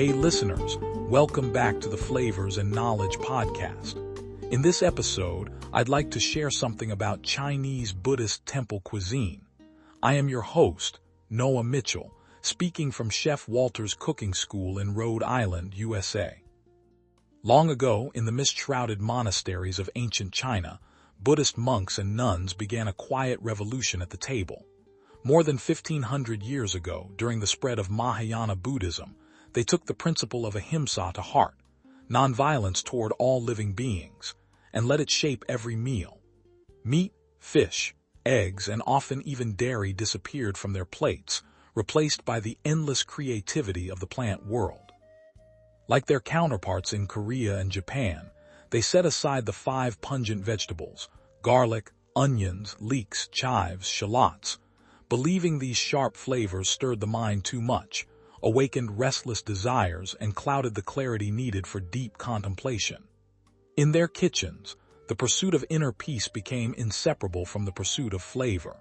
Hey listeners, welcome back to the Flavors and Knowledge podcast. In this episode, I'd like to share something about Chinese Buddhist temple cuisine. I am your host, Noah Mitchell, speaking from Chef Walter's Cooking School in Rhode Island, USA. Long ago, in the mist-shrouded monasteries of ancient China, Buddhist monks and nuns began a quiet revolution at the table. More than 1,500 years ago, during the spread of Mahayana Buddhism, they took the principle of ahimsa to heart, nonviolence toward all living beings, and let it shape every meal. Meat, fish, eggs, and often even dairy disappeared from their plates, replaced by the endless creativity of the plant world. Like their counterparts in Korea and Japan, they set aside the 5 pungent vegetables, garlic, onions, leeks, chives, shallots, believing these sharp flavors stirred the mind too much, awakened restless desires, and clouded the clarity needed for deep contemplation. In their kitchens, the pursuit of inner peace became inseparable from the pursuit of flavor.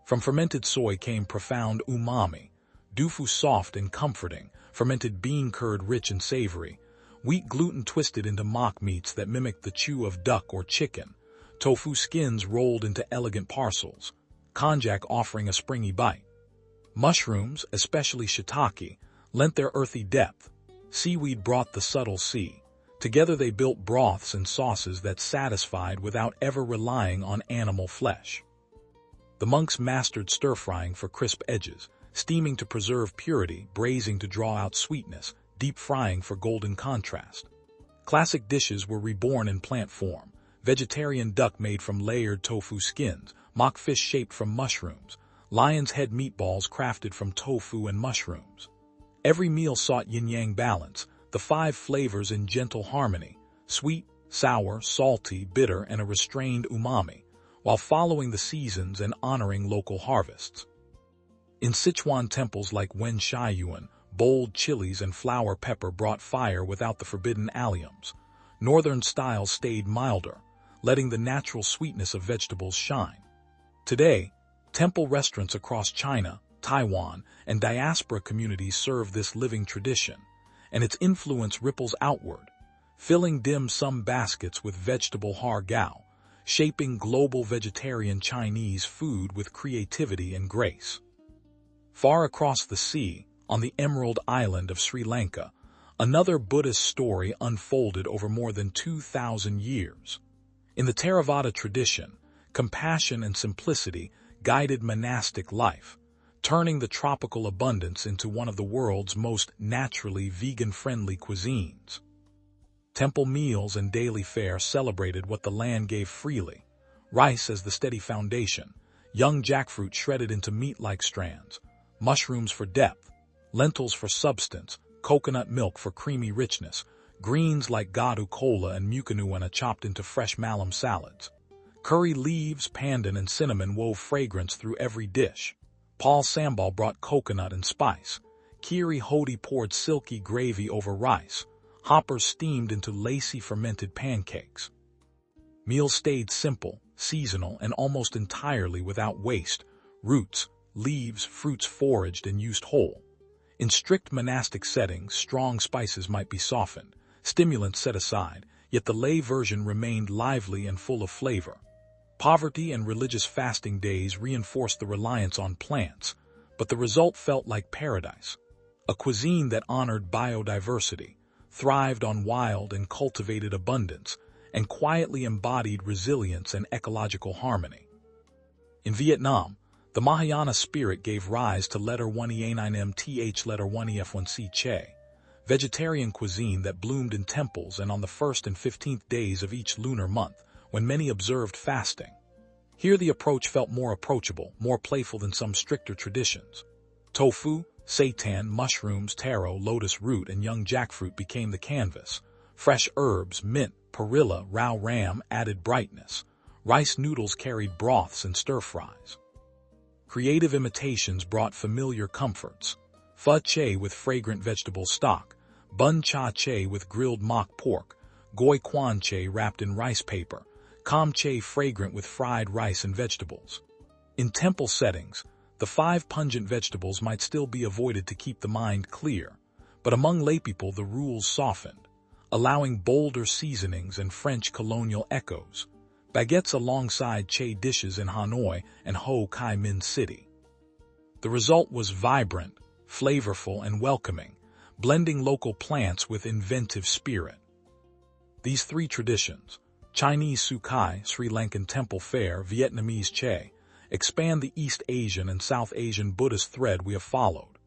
From fermented soy came profound umami, tofu soft and comforting, fermented bean curd rich and savory, wheat gluten twisted into mock meats that mimicked the chew of duck or chicken, tofu skins rolled into elegant parcels, konjac offering a springy bite. Mushrooms, especially shiitake, lent their earthy depth. Seaweed brought the subtle sea. Together they built broths and sauces that satisfied without ever relying on animal flesh. The monks mastered stir-frying for crisp edges, steaming to preserve purity, braising to draw out sweetness, deep frying for golden contrast. Classic dishes were reborn in plant form: vegetarian duck made from layered tofu skins, mock fish shaped from mushrooms, lion's head meatballs crafted from tofu and mushrooms. Every meal sought yin-yang balance, the 5 flavors in gentle harmony: sweet, sour, salty, bitter, and a restrained umami, while following the seasons and honoring local harvests. In Sichuan temples like Wen Shaiyuan, bold chilies and flower pepper brought fire without the forbidden alliums. Northern styles stayed milder, letting the natural sweetness of vegetables shine. Today, temple restaurants across China, Taiwan, and diaspora communities serve this living tradition, and its influence ripples outward, filling dim sum baskets with vegetable har gow, shaping global vegetarian Chinese food with creativity and grace. Far across the sea, on the Emerald Island of Sri Lanka, another Buddhist story unfolded over more than 2,000 years. In the Theravada tradition, compassion and simplicity guided monastic life, turning the tropical abundance into one of the world's most naturally vegan-friendly cuisines. Temple meals and daily fare celebrated what the land gave freely: rice as the steady foundation, young jackfruit shredded into meat-like strands, mushrooms for depth, lentils for substance, coconut milk for creamy richness, greens like gadu kola and mukanuana chopped into fresh malum salads. Curry leaves, pandan, and cinnamon wove fragrance through every dish. Paul sambal brought coconut and spice. Kiri hodi poured silky gravy over rice. Hoppers steamed into lacy fermented pancakes. Meals stayed simple, seasonal, and almost entirely without waste: roots, leaves, fruits foraged and used whole. In strict monastic settings, strong spices might be softened, stimulants set aside, yet the lay version remained lively and full of flavor. Poverty and religious fasting days reinforced the reliance on plants, but the result felt like paradise: a cuisine that honored biodiversity, thrived on wild and cultivated abundance, and quietly embodied resilience and ecological harmony. In Vietnam, the Mahayana spirit gave rise to letter 1E9MTH letter 1EF1C Che, vegetarian cuisine that bloomed in temples and on the 1st and 15th days of each lunar month, when many observed fasting. Here the approach felt more approachable, more playful than some stricter traditions. Tofu, seitan, mushrooms, taro, lotus root, and young jackfruit became the canvas. Fresh herbs, mint, perilla, rao ram added brightness. Rice noodles carried broths and stir-fries. Creative imitations brought familiar comforts: pho che with fragrant vegetable stock, bun cha che with grilled mock pork, goi quan che wrapped in rice paper, kam che fragrant with fried rice and vegetables. In temple settings, the 5 pungent vegetables might still be avoided to keep the mind clear, but among laypeople the rules softened, allowing bolder seasonings and French colonial echoes, baguettes alongside che dishes in Hanoi and Ho Chi Minh City. The result was vibrant, flavorful, and welcoming, blending local plants with inventive spirit. These three traditions, Chinese Sukai, Sri Lankan temple fare, Vietnamese che, expand the East Asian and South Asian Buddhist thread we have followed.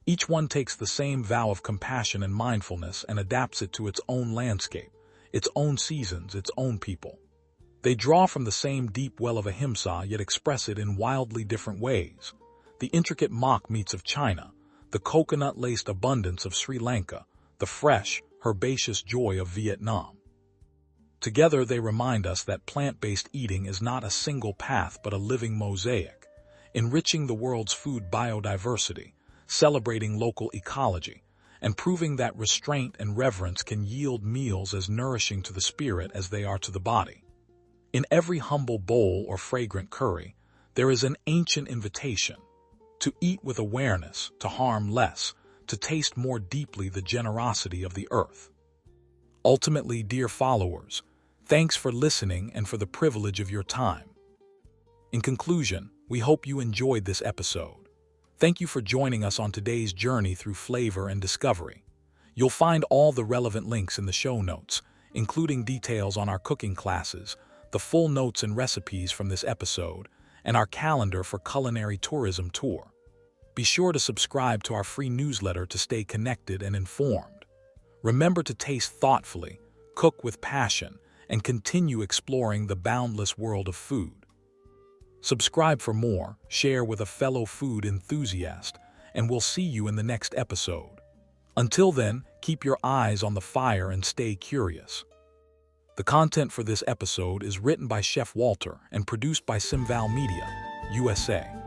Each one takes the same vow of compassion and mindfulness and adapts it to its own landscape, its own seasons, its own people. They draw from the same deep well of ahimsa yet express it in wildly different ways. The intricate mock meats of China, the coconut-laced abundance of Sri Lanka, the fresh, herbaceous joy of Vietnam. Together they remind us that plant-based eating is not a single path but a living mosaic, enriching the world's food biodiversity, celebrating local ecology, and proving that restraint and reverence can yield meals as nourishing to the spirit as they are to the body. In every humble bowl or fragrant curry, there is an ancient invitation to eat with awareness, to harm less, to taste more deeply the generosity of the earth. Ultimately, dear followers, thanks for listening and for the privilege of your time. In conclusion, we hope you enjoyed this episode. Thank you for joining us on today's journey through flavor and discovery. You'll find all the relevant links in the show notes, including details on our cooking classes, the full notes and recipes from this episode, and our calendar for culinary tourism tour. Be sure to subscribe to our free newsletter to stay connected and informed. Remember to taste thoughtfully, cook with passion, and continue exploring the boundless world of food. Subscribe for more, share with a fellow food enthusiast, and we'll see you in the next episode. Until then, keep your eyes on the fire and stay curious. The content for this episode is written by Chef Walter and produced by Simval Media, USA.